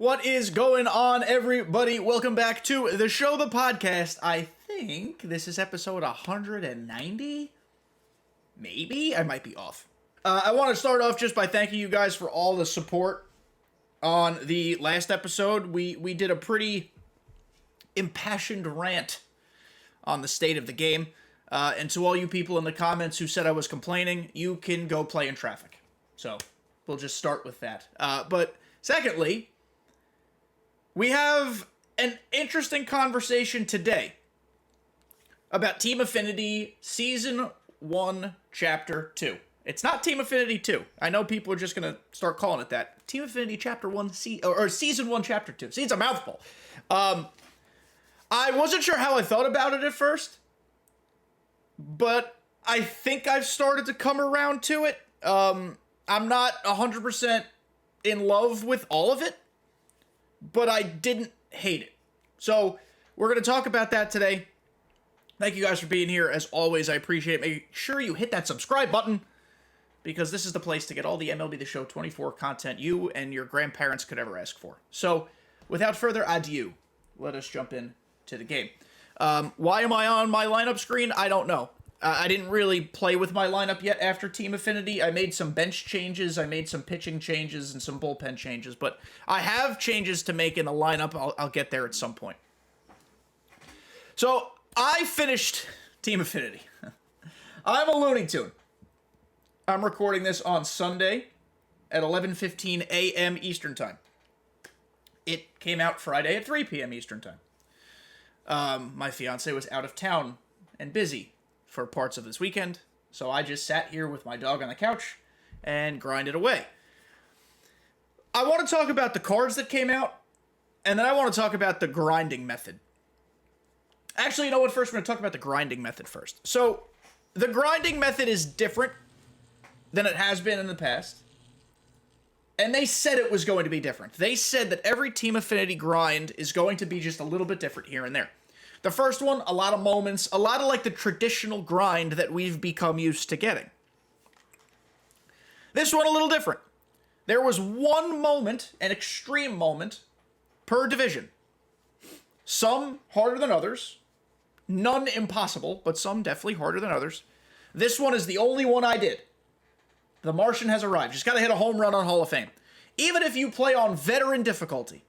What is going on, everybody? Welcome back to the show, the podcast. I think this is episode 190? Maybe? I might be off. I want to start off just by thanking you guys for all the support on the last episode. We did a pretty impassioned rant on the state of the game. And to all you people in the comments who said I was complaining, you can go play in traffic. So, we'll just start with that. But secondly, we have an interesting conversation today about Team Affinity Season 1, Chapter 2. It's not Team Affinity 2. I know people are just going to start calling it that. Team Affinity Chapter 1, or Season 1, Chapter 2. See, it's a mouthful. I wasn't sure how I felt about it at first, but I think I've started to come around to it. I'm not 100% in love with all of it, but I didn't hate it. So, we're going to talk about that today. Thank you guys for being here. As always, I appreciate it. Make sure you hit that subscribe button, because this is the place to get all the MLB The Show 24 content you and your grandparents could ever ask for. So, without further ado, let us jump in to the game. Why am I on my lineup screen? I don't know. I didn't really play with my lineup yet after Team Affinity. I made some bench changes, I made some pitching changes, and some bullpen changes, but I have changes to make in the lineup. I'll get there at some point. So, I finished Team Affinity. I'm a Looney Tune. I'm recording this on Sunday at 11:15 a.m. Eastern Time. It came out Friday at 3 p.m. Eastern Time. My fiance was out of town and busy for parts of this weekend, so I just sat here with my dog on the couch and grinded away. I want to talk about the cards that came out, and then I want to talk about the grinding method. Actually, you know what? First, we're going to talk about the grinding method first. So, the grinding method is different than it has been in the past, and they said it was going to be different. They said that every Team Affinity grind is going to be just a little bit different here and there. The first one, a lot of moments, a lot of like the traditional grind that we've become used to getting. This one a little different. There was one moment, an extreme moment, per division. Some harder than others. None impossible, but some definitely harder than others. This one is the only one I did. The Martian has arrived. Just gotta hit a home run on Hall of Fame. Even if you play on veteran difficulty,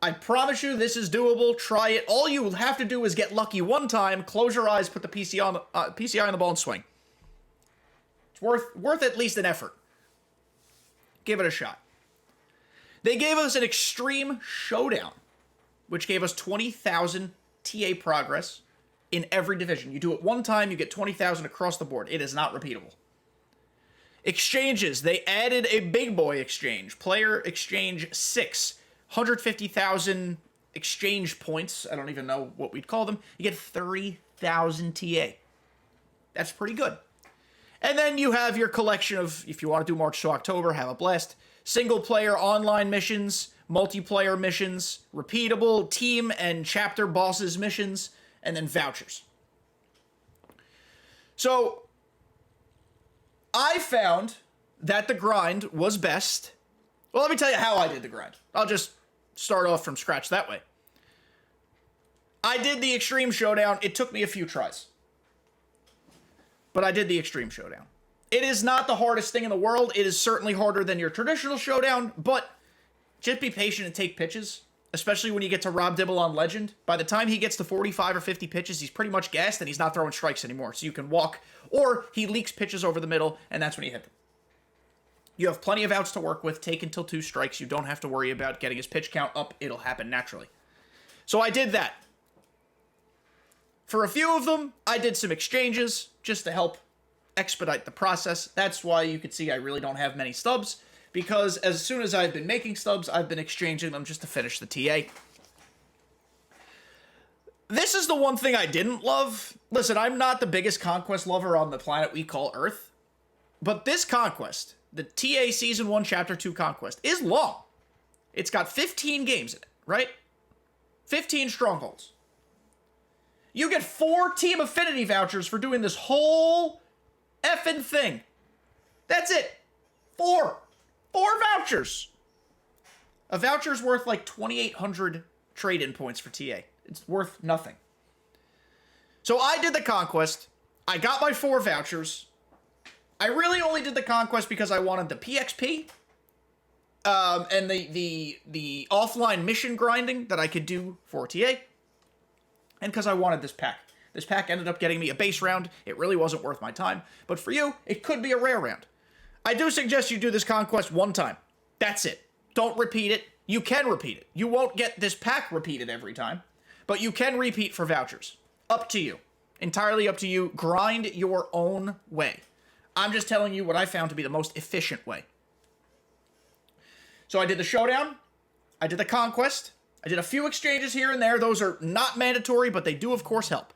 I promise you this is doable. Try it. All you will have to do is get lucky one time, close your eyes, put the PCI on the ball, and swing. It's worth at least an effort. Give it a shot. They gave us an extreme showdown, which gave us 20,000 TA progress in every division. You do it one time, you get 20,000 across the board. It is not repeatable. Exchanges. They added a big boy exchange. Player exchange 6. 150,000 exchange points. I don't even know what we'd call them. You get 30,000 TA. That's pretty good. And then you have your collection of, if you want to do March to October, have a blast. Single player online missions, multiplayer missions, repeatable team and chapter bosses missions, and then vouchers. So, I found that the grind was best. Well, let me tell you how I did the grind. I'll just start off from scratch that way. I did the Extreme Showdown. It took me a few tries, but I did the Extreme Showdown. It is not the hardest thing in the world. It is certainly harder than your traditional Showdown, but just be patient and take pitches, especially when you get to Rob Dibble on Legend. By the time he gets to 45 or 50 pitches, he's pretty much gassed and he's not throwing strikes anymore, so you can walk, or he leaks pitches over the middle, and that's when you hit them. You have plenty of outs to work with. Take until 2 strikes. You don't have to worry about getting his pitch count up. It'll happen naturally. So I did that. For a few of them, I did some exchanges just to help expedite the process. That's why you can see I really don't have many stubs, because as soon as I've been making stubs, I've been exchanging them just to finish the TA. This is the one thing I didn't love. Listen, I'm not the biggest Conquest lover on the planet we call Earth, but this Conquest, the TA Season 1, Chapter 2 Conquest, is long. It's got 15 games in it, right? 15 strongholds. You get 4 Team Affinity vouchers for doing this whole effing thing. That's it. 4. 4 vouchers. A voucher's worth like 2,800 trade-in points for TA. It's worth nothing. So I did the Conquest. I got my 4 vouchers. I really only did the Conquest because I wanted the PXP and the offline mission grinding that I could do for TA, and because I wanted this pack. This pack ended up getting me a base round. It really wasn't worth my time. But for you, it could be a rare round. I do suggest you do this Conquest one time. That's it. Don't repeat it. You can repeat it. You won't get this pack repeated every time, but you can repeat for vouchers. Up to you. Entirely up to you. Grind your own way. I'm just telling you what I found to be the most efficient way. So I did the Showdown. I did the Conquest. I did a few exchanges here and there. Those are not mandatory, but they do, of course, help.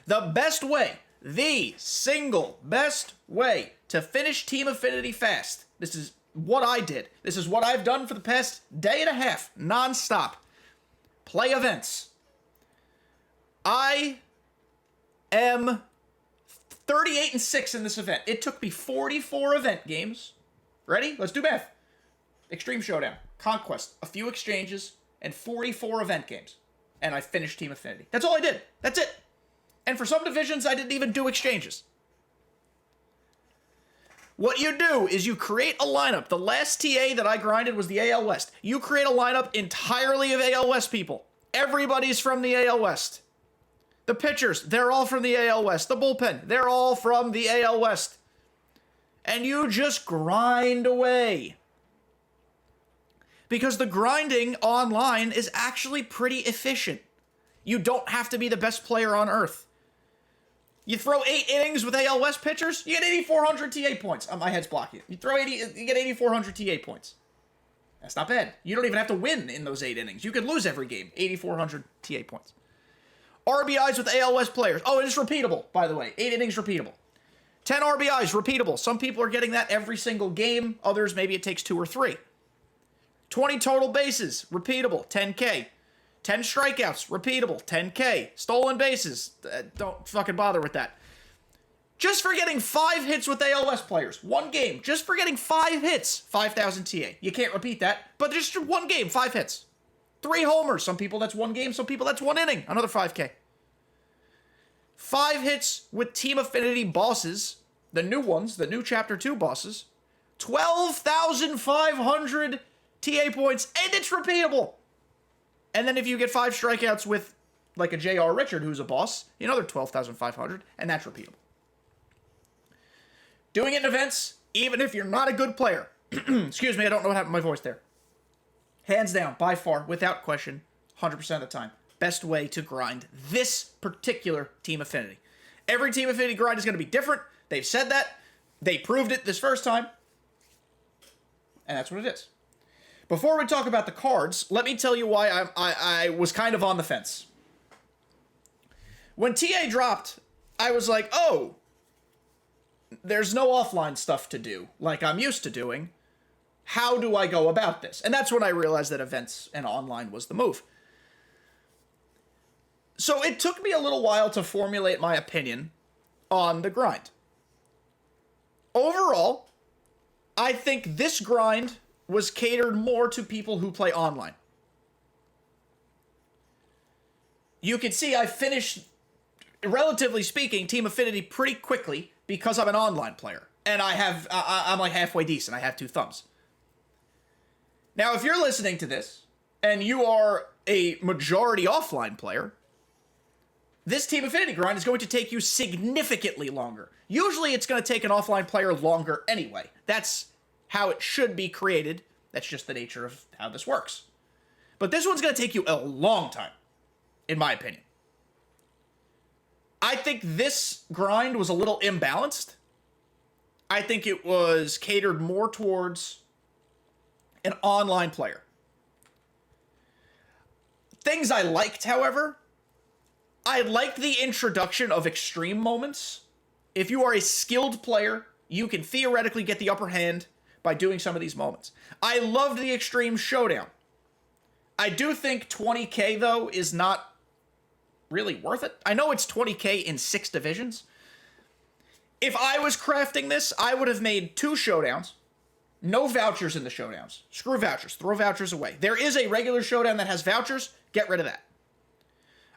The best way, the single best way to finish Team Affinity fast. This is what I did. This is what I've done for the past day and a half, non-stop. Play events. I am 38-6 in this event. It took me 44 event games. Ready? Let's do math. Extreme Showdown, Conquest, a few exchanges, and 44 event games. And I finished Team Affinity. That's all I did. That's it. And for some divisions, I didn't even do exchanges. What you do is you create a lineup. The last TA that I grinded was the AL West. You create a lineup entirely of AL West people. Everybody's from the AL West. The pitchers, they're all from the AL West. The bullpen, they're all from the AL West. And you just grind away. Because the grinding online is actually pretty efficient. You don't have to be the best player on earth. You throw 8 innings with AL West pitchers, you get 8,400 TA points. My head's blocking it. You get 8,400 TA points. That's not bad. You don't even have to win in those 8 innings. You could lose every game. 8,400 TA points. RBIs with AL West players. Oh, it is repeatable, by the way. 8 innings repeatable. 10 RBIs repeatable. Some people are getting that every single game. Others, maybe it takes 2 or 3. 20 total bases, repeatable, 10K. 10 strikeouts, repeatable, 10K. Stolen bases, don't fucking bother with that. Just for getting 5 hits with AL West players, 1 game, just for getting 5 hits, 5,000 TA. You can't repeat that, but just 1 game, 5 hits. 3 homers, some people that's 1 game, some people that's 1 inning, another 5K. 5 hits with Team Affinity bosses, the new ones, the new Chapter 2 bosses, 12,500 TA points, and it's repeatable. And then if you get 5 strikeouts with, like a J.R. Richard, who's a boss, another 12,500, and that's repeatable. Doing it in events, even if you're not a good player. Excuse me, I don't know what happened to my voice there. Hands down, by far, without question, 100% of the time, best way to grind this particular Team Affinity. Every Team Affinity grind is going to be different. They've said that. They proved it this first time. And that's what it is. Before we talk about the cards, let me tell you why I was kind of on the fence. When TA dropped, I was like, oh, there's no offline stuff to do like I'm used to doing. How do I go about this? And that's when I realized that events and online was the move. So it took me a little while to formulate my opinion on the grind. Overall, I think this grind was catered more to people who play online. You can see I finished, relatively speaking, Team Affinity pretty quickly because I'm an online player. And I'm like halfway decent. I have 2 thumbs. Now, if you're listening to this, and you are a majority offline player, this Team Affinity grind is going to take you significantly longer. Usually it's going to take an offline player longer anyway. That's how it should be created. That's just the nature of how this works. But this one's going to take you a long time, in my opinion. I think this grind was a little imbalanced. I think it was catered more towards an online player. Things I liked, however, I liked the introduction of extreme moments. If you are a skilled player, you can theoretically get the upper hand by doing some of these moments. I loved the Extreme Showdown. I do think 20k, though, is not really worth it. I know it's 20k in 6 divisions. If I was crafting this, I would have made 2 showdowns, No vouchers in the showdowns. Screw vouchers. Throw vouchers away. There is a regular showdown that has vouchers. Get rid of that.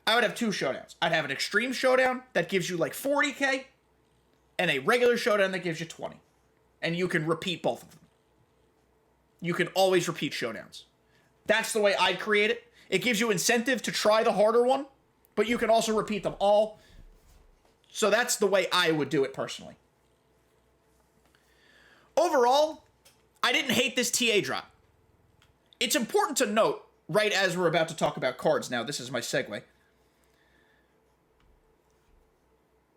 I would have two showdowns. I'd have an extreme showdown that gives you like 40k, and a regular showdown that gives you 20. And you can repeat both of them. You can always repeat showdowns. That's the way I'd create it. It gives you incentive to try the harder one, but you can also repeat them all. So that's the way I would do it personally. Overall, I didn't hate this TA drop. It's important to note, right as we're about to talk about cards now, this is my segue.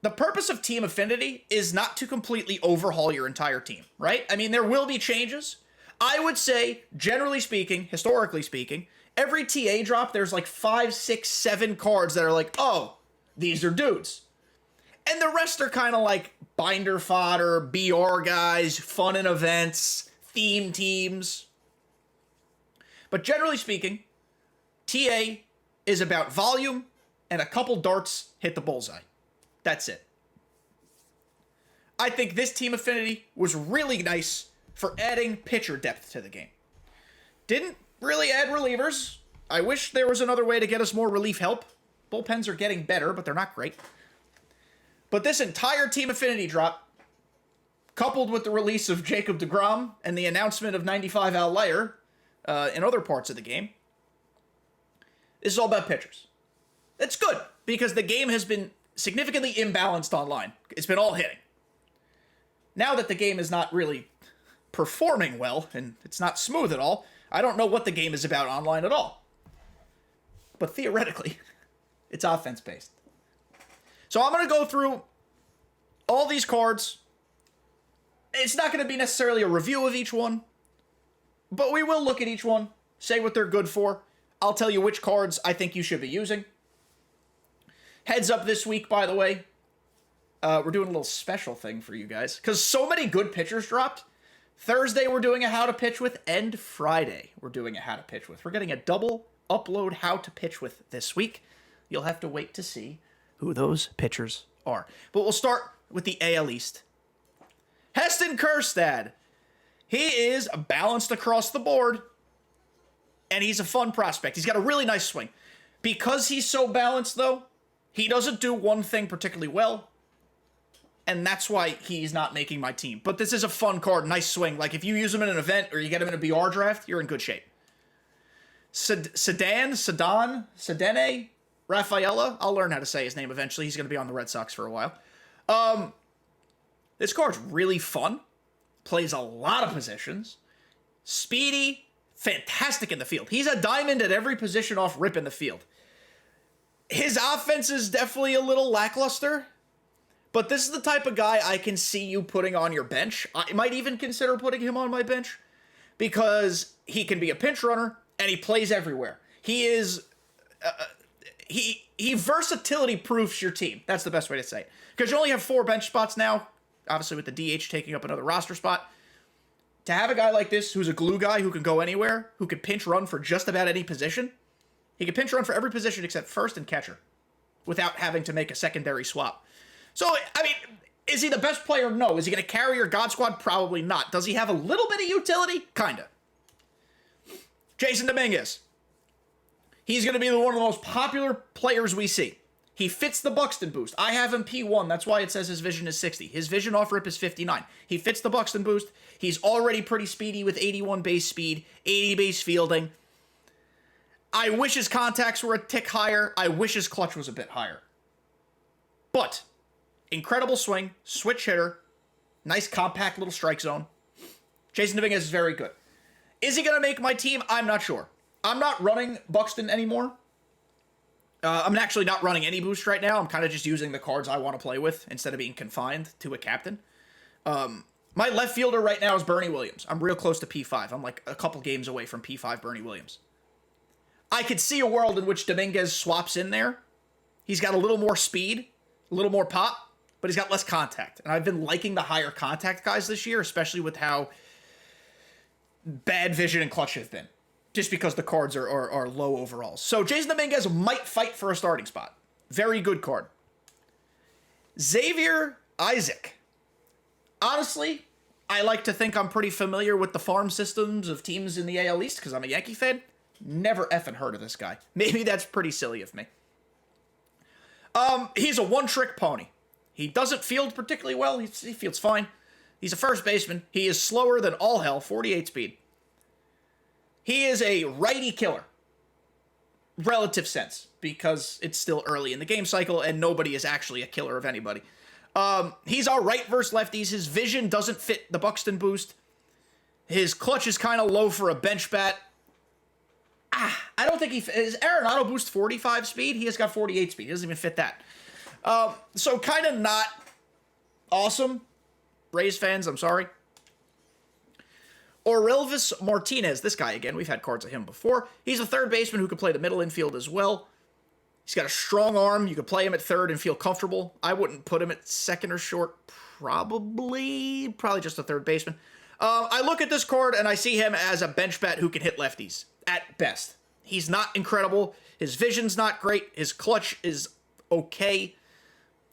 The purpose of Team Affinity is not to completely overhaul your entire team, right? I mean, there will be changes. I would say, generally speaking, historically speaking, every TA drop, there's like 5, 6, 7 cards that are like, oh, these are dudes. And the rest are kind of like binder fodder, BR guys, fun in events, theme teams. But generally speaking, TA is about volume and a couple darts hit the bullseye. That's it. I think this Team Affinity was really nice for adding pitcher depth to the game. Didn't really add relievers. I wish there was another way to get us more relief help. Bullpens are getting better, but they're not great. But this entire Team Affinity drop, coupled with the release of Jacob deGrom and the announcement of 95 Al Leyer in other parts of the game, this is all about pitchers. It's good, because the game has been significantly imbalanced online. It's been all hitting. Now that the game is not really performing well, and it's not smooth at all, I don't know what the game is about online at all. But theoretically, it's offense-based. So I'm going to go through all these cards. It's not going to be necessarily a review of each one, but we will look at each one, say what they're good for. I'll tell you which cards I think you should be using. Heads up this week, by the way, we're doing a little special thing for you guys, because so many good pitchers dropped. Thursday, we're doing a How to Pitch With, and Friday, we're doing a How to Pitch With. We're getting a double upload How to Pitch With this week. You'll have to wait to see who those pitchers are. But we'll start with the AL East. Heston Kjerstad. He is balanced across the board, and he's a fun prospect. He's got a really nice swing. Because he's so balanced, though, he doesn't do one thing particularly well, and that's why he's not making my team. But this is a fun card, nice swing. Like, if you use him in an event or you get him in a BR draft, you're in good shape. Sedane, Rafaela. I'll learn how to say his name eventually. He's going to be on the Red Sox for a while. This card's really fun. Plays a lot of positions. Speedy. Fantastic in the field. He's a diamond at every position off rip in the field. His offense is definitely a little lackluster, but this is the type of guy I can see you putting on your bench. I might even consider putting him on my bench because he can be a pinch runner and he plays everywhere. He is... He versatility proofs your team. That's the best way to say it. Because you only have 4 bench spots now, obviously with the DH taking up another roster spot. To have a guy like this who's a glue guy who can go anywhere, who can pinch run for just about any position, he can pinch run for every position except first and catcher without having to make a secondary swap. So, I mean, is he the best player? No. Is he going to carry your God Squad? Probably not. Does he have a little bit of utility? Kinda. Jason Dominguez. He's going to be one of the most popular players we see. He fits the Buxton boost. I have him P1. That's why it says his vision is 60. His vision off rip is 59. He fits the Buxton boost. He's already pretty speedy with 81 base speed, 80 base fielding. I wish his contacts were a tick higher. I wish his clutch was a bit higher. But, incredible swing, switch hitter, nice compact little strike zone. Jason Dominguez is very good. Is he going to make my team? I'm not sure. I'm not running Buxton anymore. I'm actually not running any boost right now. I'm kind of just using the cards I want to play with instead of being confined to a captain. My left fielder right now is Bernie Williams. I'm real close to P5. I'm like a couple games away from P5 Bernie Williams. I could see a world in which Dominguez swaps in there. He's got a little more speed, a little more pop, but he's got less contact. And I've been liking the higher contact guys this year, especially with how bad vision and clutch have been. Just because the cards are low overall. So Jason Dominguez might fight for a starting spot. Very good card. Xavier Isaac. Honestly, I like to think I'm pretty familiar with the farm systems of teams in the AL East because I'm a Yankee fan. Never effing heard of this guy. Maybe that's pretty silly of me. He's a one-trick pony. He doesn't field particularly well. He fields fine. He's a first baseman. He is slower than all hell, 48 speed. He is a righty killer. Relative sense, because it's still early in the game cycle and nobody is actually a killer of anybody. He's all right versus lefties. His vision doesn't fit the Buxton boost. His clutch is kind of low for a bench bat. I don't think his Arenado boost 45 speed. He has got 48 speed. He doesn't even fit that. So kind of not awesome. Rays fans, I'm sorry. Orelvis Martinez, this guy again, we've had cards of him before. He's a third baseman who can play the middle infield as well. He's got a strong arm. You could play him at third and feel comfortable. I wouldn't put him at second or short. Probably just a third baseman. I look at this card and I see him as a bench bat who can hit lefties at best. He's not incredible. His vision's not great. His clutch is okay.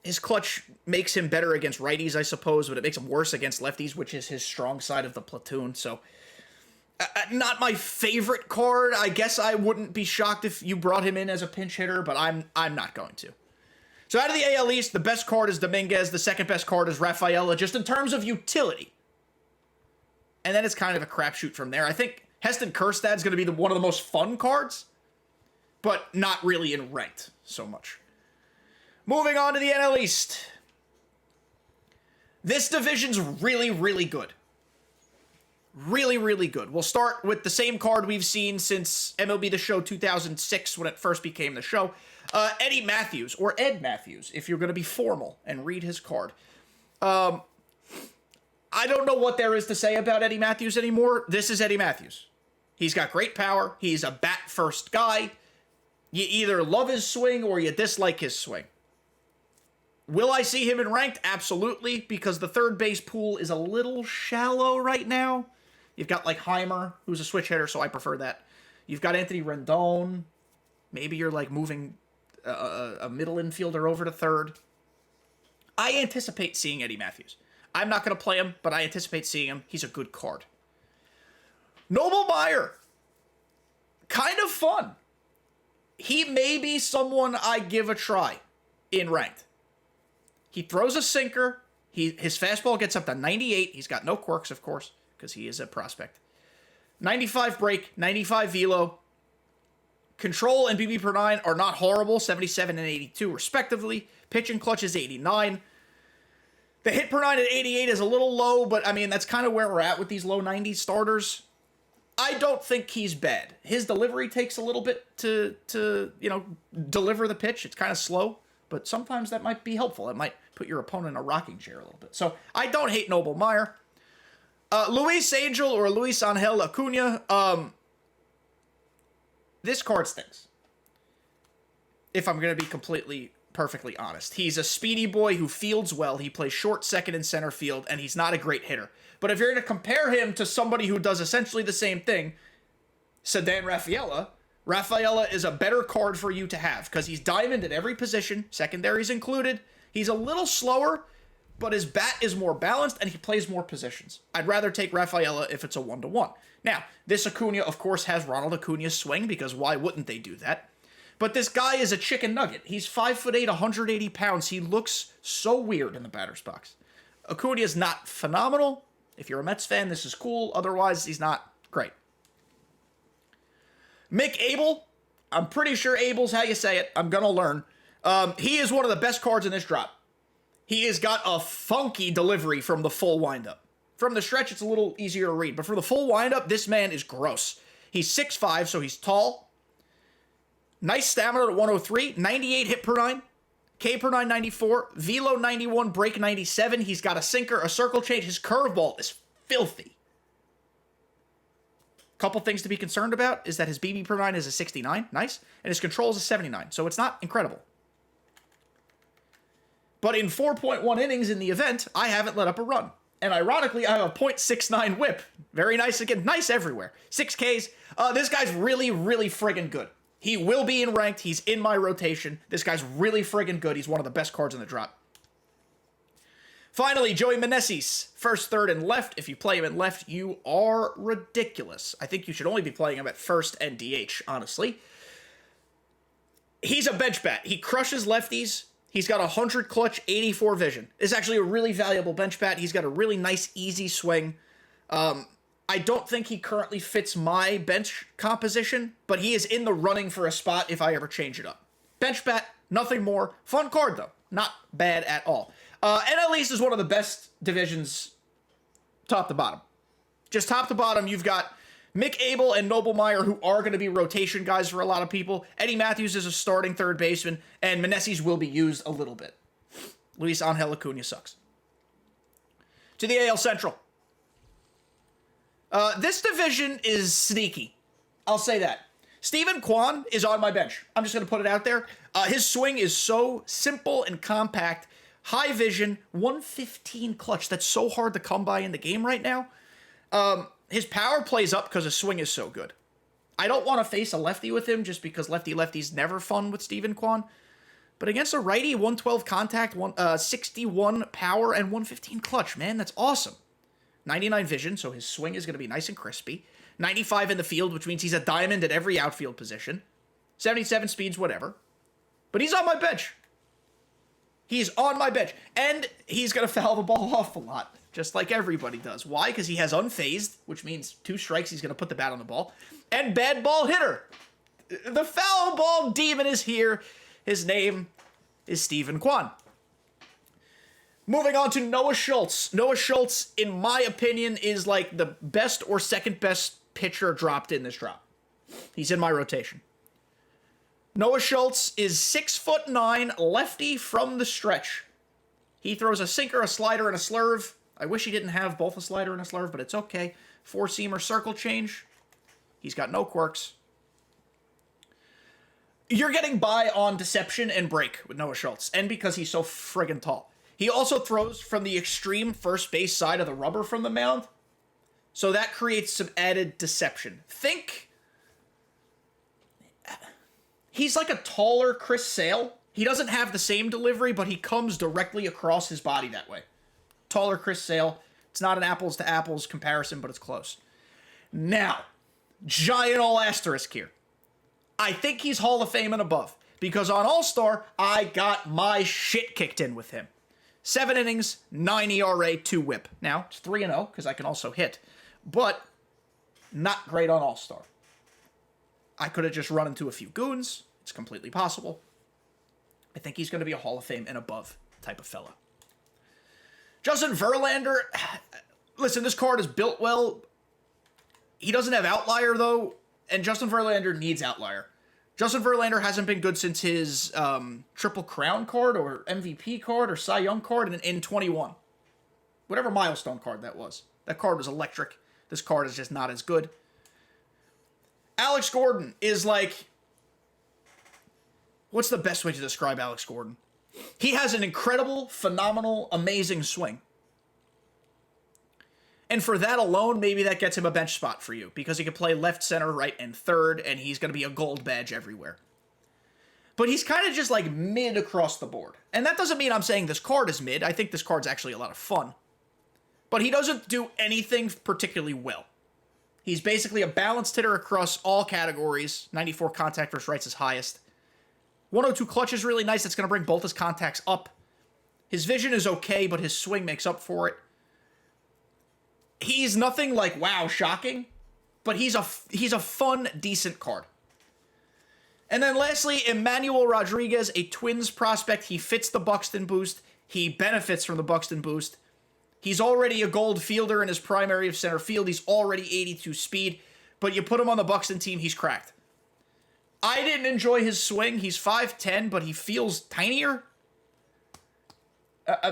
His clutch makes him better against righties, I suppose, but it makes him worse against lefties, which is his strong side of the platoon. So, not my favorite card. I guess I wouldn't be shocked if you brought him in as a pinch hitter, but I'm not going to. So, out of the AL East, the best card is Dominguez. The second best card is Rafaela, just in terms of utility. And then it's kind of a crapshoot from there. I think Heston Kjerstad's going to be one of the most fun cards, but not really in ranked so much. Moving on to the NL East. This division's really, really good. Really, really good. We'll start with the same card we've seen since MLB The Show 2006 when it first became the show. Eddie Matthews, or Ed Matthews, if you're going to be formal and read his card. I don't know what there is to say about Eddie Matthews anymore. This is Eddie Matthews. He's got great power. He's a bat-first guy. You either love his swing or you dislike his swing. Will I see him in ranked? Absolutely, because the third base pool is a little shallow right now. You've got, like, Heimer, who's a switch hitter, so I prefer that. You've got Anthony Rendon. Maybe you're, like, moving a middle infielder over to third. I anticipate seeing Eddie Matthews. I'm not going to play him, but I anticipate seeing him. He's a good card. Noble Meyer. Kind of fun. He may be someone I give a try in ranked. He throws a sinker. His fastball gets up to 98. He's got no quirks, of course, because he is a prospect. 95 break, 95 velo. Control and BB per 9 are not horrible, 77 and 82 respectively. Pitch and clutch is 89. The hit per 9 at 88 is a little low, but I mean, that's kind of where we're at with these low 90s starters. I don't think he's bad. His delivery takes a little bit to deliver the pitch. It's kind of slow, but sometimes that might be helpful. It might put your opponent in a rocking chair a little bit. So I don't hate Noble Meyer. Luis Angel or Luis Angel Acuna. This card stinks. If I'm going to be perfectly honest. He's a speedy boy who fields well. He plays short, second, and center field, and he's not a great hitter. But if you're going to compare him to somebody who does essentially the same thing, Ceddanne Rafaela is a better card for you to have because he's diamond at every position, secondaries included. He's a little slower, but his bat is more balanced and he plays more positions. I'd rather take Rafaela if it's a 1-to-1. Now, this Acuna, of course, has Ronald Acuna's swing because why wouldn't they do that? But this guy is a chicken nugget. He's 5'8", 180 pounds. He looks so weird in the batter's box. Acuna is not phenomenal. If you're a Mets fan, this is cool. Otherwise, he's not great. Mick Abel. I'm pretty sure Abel's how you say it. I'm going to learn. He is one of the best cards in this drop. He has got a funky delivery from the full windup. From the stretch, it's a little easier to read. But for the full windup, this man is gross. He's 6'5", so he's tall. Nice stamina at 103. 98 hit per 9. K per 9, 94. Velo 91. Break 97. He's got a sinker, a circle change. His curveball is filthy. Couple things to be concerned about is that his BB per 9 is a 69. Nice. And his control is a 79. So it's not incredible. But in 4.1 innings in the event, I haven't let up a run. And ironically, I have a .69 whip. Very nice again. Nice everywhere. 6 Ks. This guy's really, really friggin' good. He will be in ranked. He's in my rotation. This guy's really friggin' good. He's one of the best cards in the drop. Finally, Joey Meneses, first, third, and left. If you play him in left, you are ridiculous. I think you should only be playing him at first and DH, honestly. He's a bench bat. He crushes lefties. He's got 100 clutch, 84 vision. It's actually a really valuable bench bat. He's got a really nice, easy swing. I don't think he currently fits my bench composition, but he is in the running for a spot if I ever change it up. Bench bat, nothing more. Fun card, though. Not bad at all. NL East is one of the best divisions top to bottom. Just top to bottom, you've got Mick Abel and Noblemeyer, who are going to be rotation guys for a lot of people. Eddie Matthews is a starting third baseman, and Meneses will be used a little bit. Luis Angel Acuna sucks. To the AL Central. This division is sneaky. I'll say that. Steven Kwan is on my bench. I'm just going to put it out there. His swing is so simple and compact. High vision, 115 clutch. That's so hard to come by in the game right now. His power plays up because his swing is so good. I don't want to face a lefty with him just because lefty's never fun with Steven Kwan. But against a righty, 112 contact, 61 power, and 115 clutch. Man, that's awesome. 99 vision, so his swing is going to be nice and crispy. 95 in the field, which means he's a diamond at every outfield position. 77 speeds, whatever. But he's on my bench. He's on my bench. And he's going to foul the ball off a lot, just like everybody does. Why? Because he has unfazed, which means 2 strikes, he's going to put the bat on the ball. And bad ball hitter. The foul ball demon is here. His name is Steven Kwan. Moving on to Noah Schultz. Noah Schultz, in my opinion, is like the best or second best pitcher dropped in this drop. He's in my rotation. Noah Schultz is 6'9", lefty from the stretch. He throws a sinker, a slider, and a slurve. I wish he didn't have both a slider and a slurve, but it's okay. 4-seamer circle change. He's got no quirks. You're getting by on deception and break with Noah Schultz, and because he's so friggin' tall. He also throws from the extreme first base side of the rubber from the mound, so that creates some added deception. Think he's like a taller Chris Sale. He doesn't have the same delivery, but he comes directly across his body that way. Taller Chris Sale. It's not an apples to apples comparison, but it's close. Now, giant ol' asterisk here. I think he's Hall of Fame and above, because on All-Star, I got my shit kicked in with him. 7 innings, 9 ERA, 2 whip. Now, it's 3-0, because I can also hit, but not great on All-Star. I could have just run into a few goons. It's completely possible. I think he's going to be a Hall of Fame and above type of fella. Justin Verlander, listen, this card is built well. He doesn't have outlier, though, and Justin Verlander needs outlier. Justin Verlander hasn't been good since his Triple Crown card or MVP card or Cy Young card in 21. Whatever milestone card that was. That card was electric. This card is just not as good. Alex Gordon is like... What's the best way to describe Alex Gordon? He has an incredible, phenomenal, amazing swing. And for that alone, maybe that gets him a bench spot for you, because he can play left, center, right, and third, and he's going to be a gold badge everywhere. But he's kind of just like mid across the board. And that doesn't mean I'm saying this card is mid. I think this card's actually a lot of fun. But he doesn't do anything particularly well. He's basically a balanced hitter across all categories. 94 contact versus right's his highest. 102 clutch is really nice. That's going to bring both his contacts up. His vision is okay, but his swing makes up for it. He's nothing like, wow, shocking, but he's a fun, decent card. And then lastly, Emmanuel Rodriguez, a Twins prospect. He fits the Buxton boost. He benefits from the Buxton boost. He's already a gold fielder in his primary of center field. He's already 82 speed, but you put him on the Buxton team, he's cracked. I didn't enjoy his swing. He's 5'10", but he feels tinier.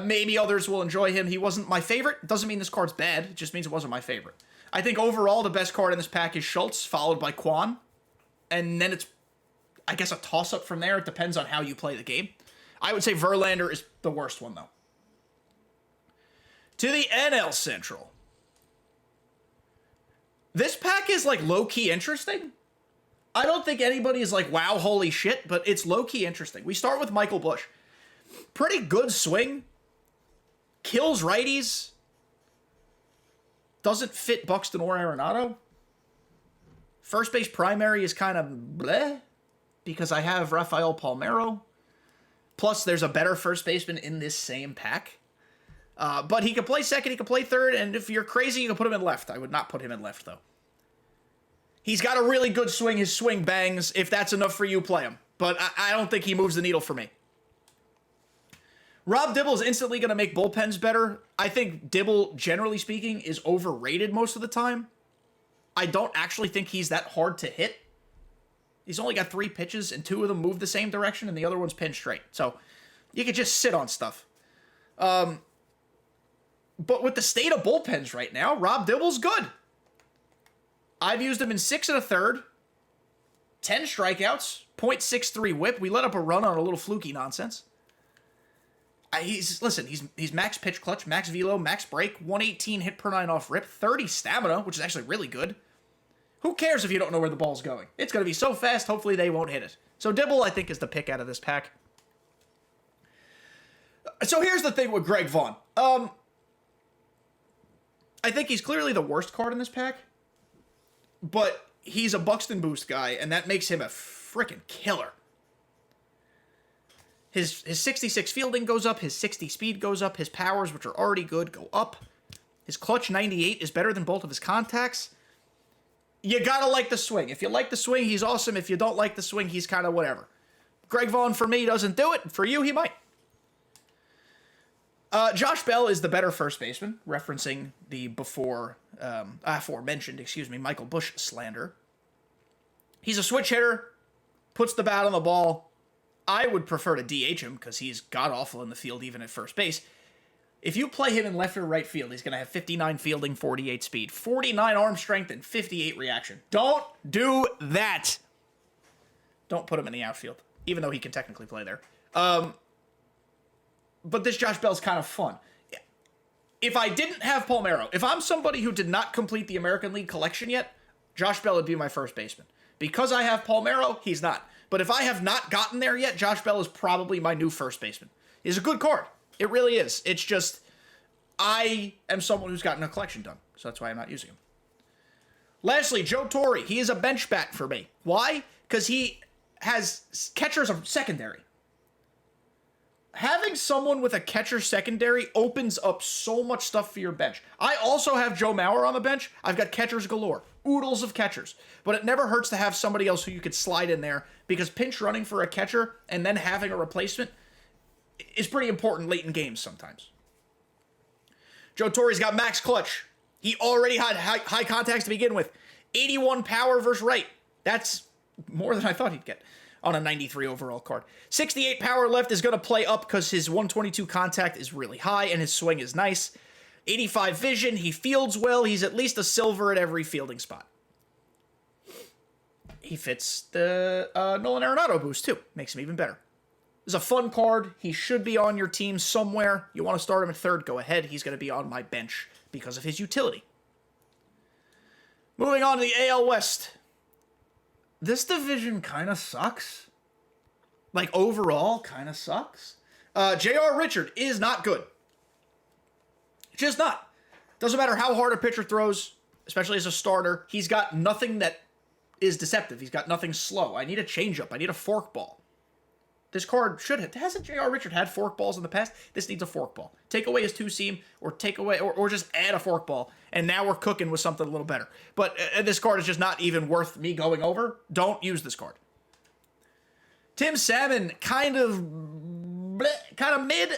Maybe others will enjoy him. He wasn't my favorite. Doesn't mean this card's bad. It just means it wasn't my favorite. I think overall the best card in this pack is Schultz, followed by Kwan. And then it's, I guess, a toss-up from there. It depends on how you play the game. I would say Verlander is the worst one, though. To the NL Central. This pack is, like, low-key interesting. I don't think anybody is like, wow, holy shit, but it's low-key interesting. We start with Michael Busch. Pretty good swing. kills righties. Doesn't fit Buxton or Arenado. First base primary is kind of bleh because I have Rafael Palmeiro. Plus, there's a better first baseman in this same pack. But he can play second, he can play third, and if you're crazy, you can put him in left. I would not put him in left, though. He's got a really good swing. His swing bangs. If that's enough for you, play him. But I don't think he moves the needle for me. Rob Dibble is instantly going to make bullpens better. I think Dibble, generally speaking, is overrated most of the time. I don't actually think he's that hard to hit. He's only got 3 pitches, and 2 of them move the same direction, and the other one's pinned straight. So you could just sit on stuff. But with the state of bullpens right now, Rob Dibble's good. I've used him in 6 1/3, 10 strikeouts, .63 whip. We let up a run on a little fluky nonsense. He's max pitch clutch, max velo, max break, 118 hit per 9 off rip, 30 stamina, which is actually really good. Who cares if you don't know where the ball's going? It's going to be so fast, hopefully they won't hit it. So Dibble, I think, is the pick out of this pack. So here's the thing with Greg Vaughn. I think he's clearly the worst card in this pack, but he's a Buxton boost guy, and that makes him a freaking killer. His 66 fielding goes up, his 60 speed goes up, his powers, which are already good, go up. His clutch 98 is better than both of his contacts. You gotta like the swing. If you like the swing, he's awesome. If you don't like the swing, he's kind of whatever. Greg Vaughn, for me, doesn't do it. For you, he might. Josh Bell is the better first baseman, referencing the aforementioned, Michael Busch slander. He's a switch hitter, puts the bat on the ball. I would prefer to DH him because he's god-awful in the field, even at first base. If you play him in left or right field, he's going to have 59 fielding, 48 speed, 49 arm strength, and 58 reaction. Don't do that. Don't put him in the outfield, even though he can technically play there. But this Josh Bell's kind of fun. If I didn't have Palmeiro, if I'm somebody who did not complete the American League collection yet, Josh Bell would be my first baseman. Because I have Palmeiro, he's not. But if I have not gotten there yet, Josh Bell is probably my new first baseman. He's a good card. It really is. It's just, I am someone who's gotten a collection done, so that's why I'm not using him. Lastly, Joe Torre. He is a bench bat for me. Why? Because he has catchers of secondary. Having someone with a catcher secondary opens up so much stuff for your bench. I also have Joe Mauer on the bench. I've got catchers galore. Oodles of catchers. But it never hurts to have somebody else who you could slide in there, because pinch running for a catcher and then having a replacement is pretty important late in games sometimes. Joe Torre's got max clutch. He already had high contacts to begin with. 81 power versus right. That's more than I thought he'd get on a 93 overall card. 68 power left is going to play up because his 122 contact is really high and his swing is nice. 85 vision, he fields well. He's at least a silver at every fielding spot. He fits the Nolan Arenado boost too. Makes him even better. This is a fun card. He should be on your team somewhere. You want to start him at third, go ahead. He's going to be on my bench because of his utility. Moving on to the AL West. This division kind of sucks. Like, overall, kind of sucks. J.R. Richard is not good. Just not. Doesn't matter how hard a pitcher throws, especially as a starter. He's got nothing that is deceptive. He's got nothing slow. I need a changeup. I need a forkball. This card should have. Hasn't J.R. Richard had forkballs in the past? This needs a forkball. Take away his two-seam, or take away, or just add a forkball, and now we're cooking with something a little better. But this card is just not even worth me going over. Don't use this card. Tim Salmon, kind of mid.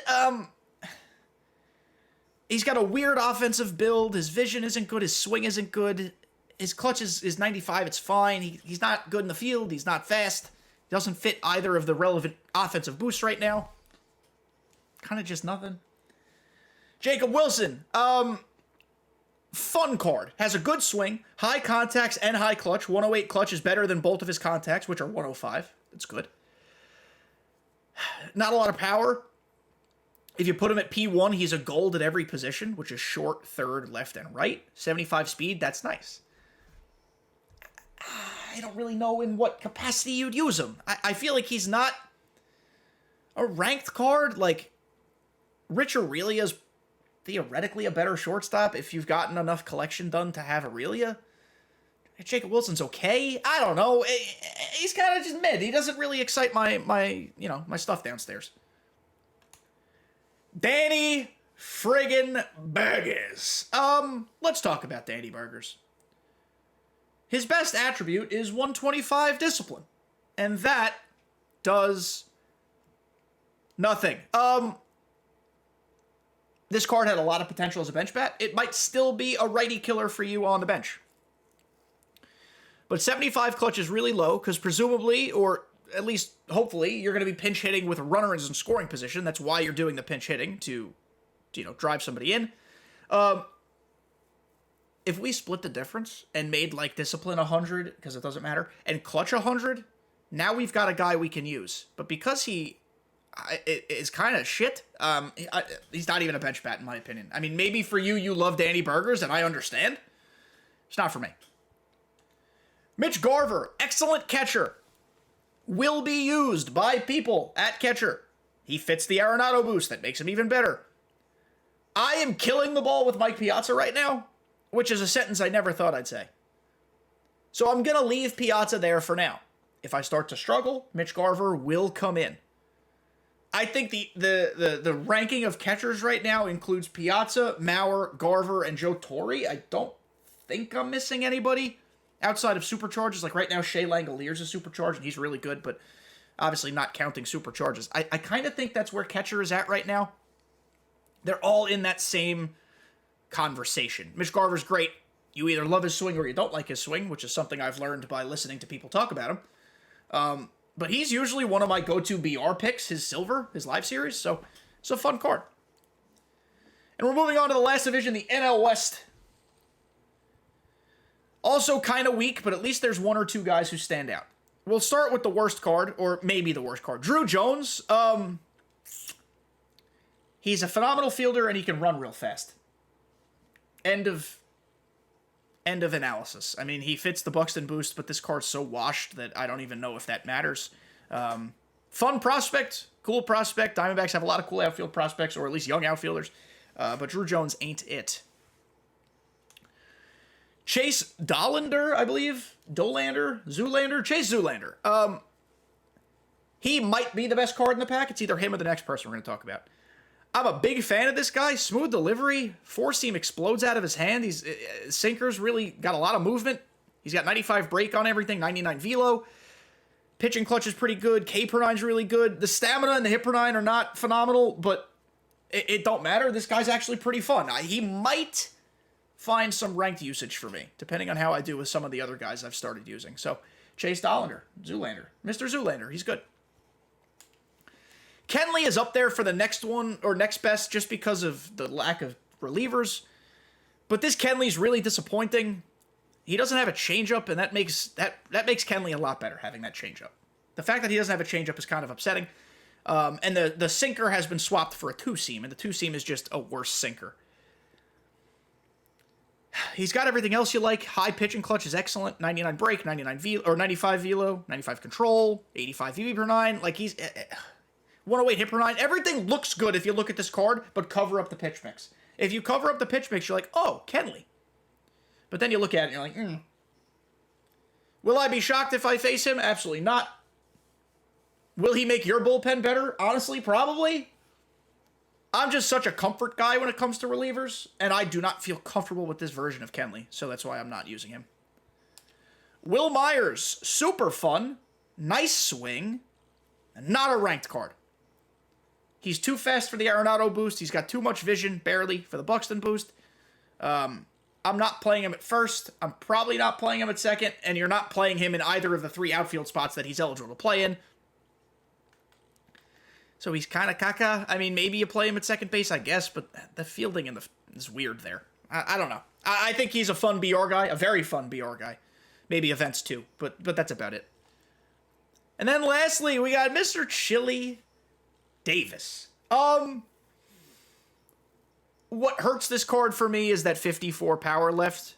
He's got a weird offensive build. His vision isn't good. His swing isn't good. His clutch is 95. It's fine. He's not good in the field. He's not fast. He doesn't fit either of the relevant offensive boosts right now. Kind of just nothing. Jacob Wilson. Fun card. Has a good swing. High contacts and high clutch. 108 clutch is better than both of his contacts, which are 105. That's good. Not a lot of power. If you put him at P1, he's a gold at every position, which is short, third, left, and right. 75 speed, that's nice. I don't really know in what capacity you'd use him. I feel like he's not a ranked card. Like, Rich Aurelia's theoretically a better shortstop if you've gotten enough collection done to have Aurelia. Jacob Wilson's okay. I don't know. He's kind of just mid. He doesn't really excite my stuff downstairs. Danny friggin' Burgers. Let's talk about Danny Burgers. His best attribute is 125 discipline. And that does nothing. This card had a lot of potential as a bench bat. It might still be a righty killer for you on the bench. But 75 clutch is really low because presumably, or at least hopefully, you're going to be pinch hitting with runners in scoring position. That's why you're doing the pinch hitting to drive somebody in. If we split the difference and made like discipline 100, because it doesn't matter, and clutch 100, now we've got a guy we can use. But because he is kind of shit, he's not even a bench bat in my opinion. I mean, maybe for you, you love Danny Burgers, and I understand. It's not for me. Mitch Garver, excellent catcher. Will be used by people at catcher. He fits the Arenado boost. That makes him even better. I am killing the ball with Mike Piazza right now, which is a sentence I never thought I'd say. So I'm going to leave Piazza there for now. If I start to struggle, Mitch Garver will come in. I think the ranking of catchers right now includes Piazza, Mauer, Garver, and Joe Torre. I don't think I'm missing anybody outside of supercharges. Like right now, Shea Langolier's a supercharge, and he's really good, but obviously not counting supercharges. I kind of think that's where catcher is at right now. They're all in that same conversation. Mitch Garver's great. You either love his swing or you don't like his swing, which is something I've learned by listening to people talk about him. But he's usually one of my go-to BR picks, his Silver, his live series, so it's a fun card. And we're moving on to the last division, the NL West. Also kind of weak, but at least there's one or two guys who stand out. We'll start with the worst card, or maybe the worst card. Drew Jones, he's a phenomenal fielder and he can run real fast. End of analysis. I mean, he fits the Buxton boost, but this card's so washed that I don't even know if that matters. Fun prospect, cool prospect. Diamondbacks have a lot of cool outfield prospects, or at least young outfielders. But Drew Jones ain't it. Chase Dollander, I believe. Zoolander? Chase Zoolander. He might be the best card in the pack. It's either him or the next person we're going to talk about. I'm a big fan of this guy. Smooth delivery. Four-seam explodes out of his hand. Sinker's really got a lot of movement. He's got 95 break on everything, 99 velo. Pitching clutch is pretty good. K-per-nine's really good. The stamina and the hit-per-nine are not phenomenal, but it don't matter. This guy's actually pretty fun. He might find some ranked usage for me, depending on how I do with some of the other guys I've started using. So, Chase Dollander, Zoolander. Mr. Zoolander, he's good. Kenley is up there for the next one, or next best, just because of the lack of relievers. But this Kenley's really disappointing. He doesn't have a changeup, and that makes Kenley a lot better, having that changeup. The fact that he doesn't have a changeup is kind of upsetting. And the sinker has been swapped for a two-seam, and the two-seam is just a worse sinker. He's got everything else you like. High pitching clutch is excellent. 99 break, 95 velo, 95 control, 85 VB per 9. Like, he's 108 hit per 9. Everything looks good if you look at this card, but cover up the pitch mix. If you cover up the pitch mix, you're like, oh, Kenley. But then you look at it and you're like, Will I be shocked if I face him? Absolutely not. Will he make your bullpen better? Honestly, probably. I'm just such a comfort guy when it comes to relievers, and I do not feel comfortable with this version of Kenley, so that's why I'm not using him. Will Myers, super fun, nice swing, and not a ranked card. He's too fast for the Arenado boost. He's got too much vision, barely, for the Buxton boost. I'm not playing him at first. I'm probably not playing him at second, and you're not playing him in either of the three outfield spots that he's eligible to play in. So he's kind of caca. I mean, maybe you play him at second base, I guess, but the fielding is weird there. I don't know. I think he's a fun BR guy, a very fun BR guy. Maybe events too, but that's about it. And then lastly, we got Mr. Chili Davis. What hurts this card for me is that 54 power left.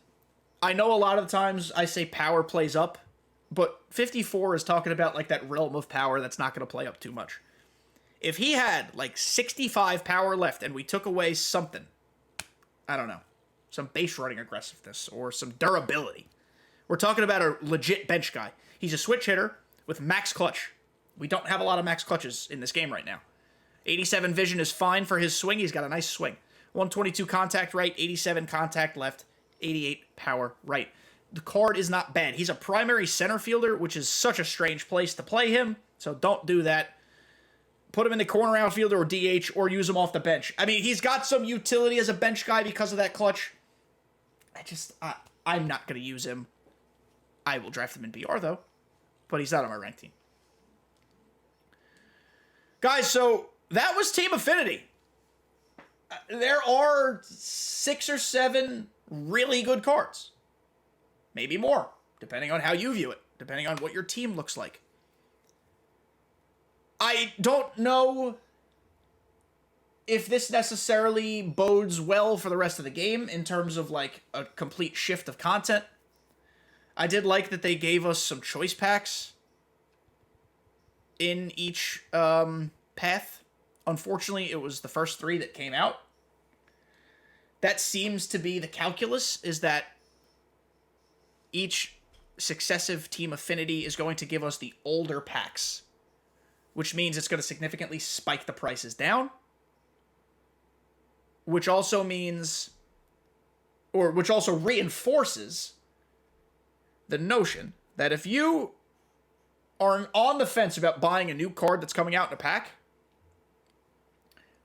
I know a lot of the times I say power plays up, but 54 is talking about like that realm of power that's not going to play up too much. If he had like 65 power left and we took away something, I don't know, some base running aggressiveness or some durability. We're talking about a legit bench guy. He's a switch hitter with max clutch. We don't have a lot of max clutches in this game right now. 87 vision is fine for his swing. He's got a nice swing. 122 contact right, 87 contact left, 88 power right. The card is not bad. He's a primary center fielder, which is such a strange place to play him, so don't do that. Put him in the corner outfielder or DH or use him off the bench. I mean, he's got some utility as a bench guy because of that clutch. I'm not going to use him. I will draft him in BR, though, but he's not on my ranked team. Guys, so that was Team Affinity. There are 6 or 7 really good cards. Maybe more, depending on how you view it, depending on what your team looks like. I don't know if this necessarily bodes well for the rest of the game in terms of, like, a complete shift of content. I did like that they gave us some choice packs in each path. Unfortunately, it was the first 3 that came out. That seems to be the calculus, is that each successive Team Affinity is going to give us the older packs, which means it's going to significantly spike the prices down, which also means, or which also reinforces the notion that if you are on the fence about buying a new card that's coming out in a pack,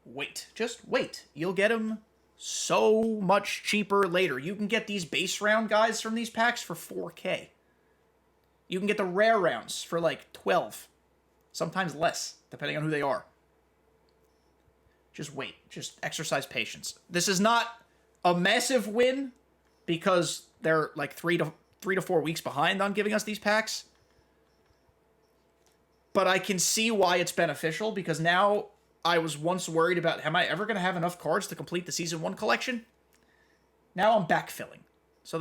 wait. Just wait. You'll get them so much cheaper later. You can get these base round guys from these packs for $4K. You can get the rare rounds for like 12. Sometimes less, depending on who they are. Just wait. Just exercise patience. This is not a massive win because they're like 3 to 4 weeks behind on giving us these packs. But I can see why it's beneficial, because now I was once worried about, am I ever going to have enough cards to complete the Season 1 collection? Now I'm backfilling. So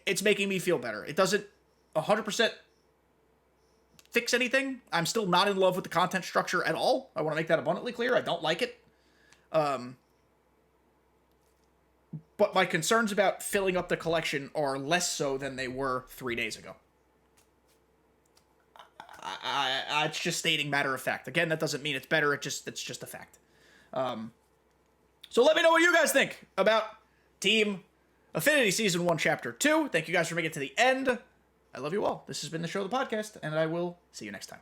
it's making me feel better. It doesn't 100% fix anything. I'm still not in love with the content structure at all. I want to make that abundantly clear. I don't like it. But my concerns about filling up the collection are less so than they were 3 days ago. It's just stating matter of fact. Again, that doesn't mean it's better. It's just a fact. So let me know what you guys think about Team Affinity Season 1, Chapter 2. Thank you guys for making it to the end. I love you all. This has been the show, the podcast, and I will see you next time.